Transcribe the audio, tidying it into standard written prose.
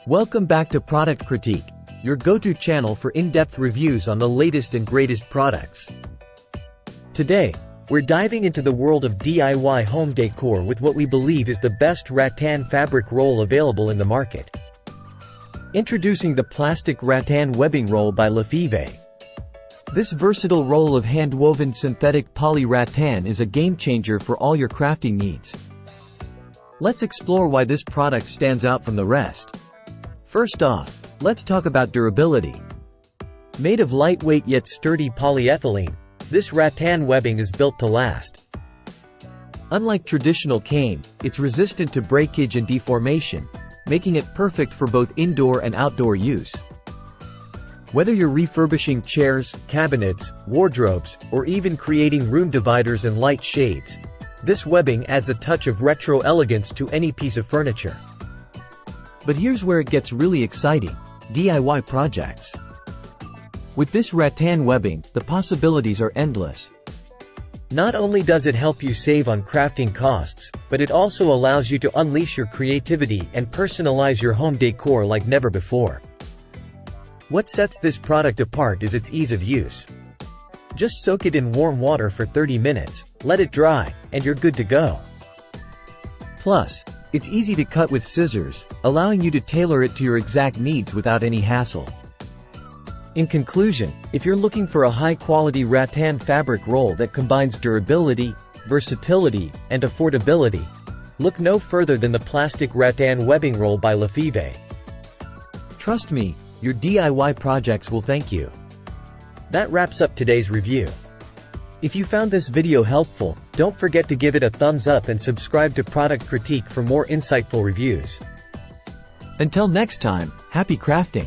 Welcome back to Product Critique, your go-to channel for in-depth reviews on the latest and greatest products. Today, we're diving into the world of DIY home decor with what we believe is the best rattan fabric roll available in the market. Introducing the plastic rattan webbing roll by Laphivieh. This versatile roll of hand-woven synthetic poly rattan is a game-changer for all your crafting needs. Let's explore why this product stands out from the rest. First off, let's talk about durability. Made of lightweight yet sturdy polyethylene, this rattan webbing is built to last. Unlike traditional cane, it's resistant to breakage and deformation, making it perfect for both indoor and outdoor use. Whether you're refurbishing chairs, cabinets, wardrobes, or even creating room dividers and light shades, this webbing adds a touch of retro elegance to any piece of furniture. But here's where it gets really exciting: DIY projects. With this rattan webbing, the possibilities are endless. Not only does it help you save on crafting costs, but it also allows you to unleash your creativity and personalize your home decor like never before. What sets this product apart is its ease of use. Just soak it in warm water for 30 minutes, let it dry, and you're good to go. Plus, it's easy to cut with scissors, allowing you to tailor it to your exact needs without any hassle. In conclusion, if you're looking for a high-quality rattan fabric roll that combines durability, versatility, and affordability, look no further than the plastic rattan webbing roll by Laphivieh. Trust me, your DIY projects will thank you. That wraps up today's review. If you found this video helpful, don't forget to give it a thumbs up and subscribe to Product Critique for more insightful reviews. Until next time, happy crafting!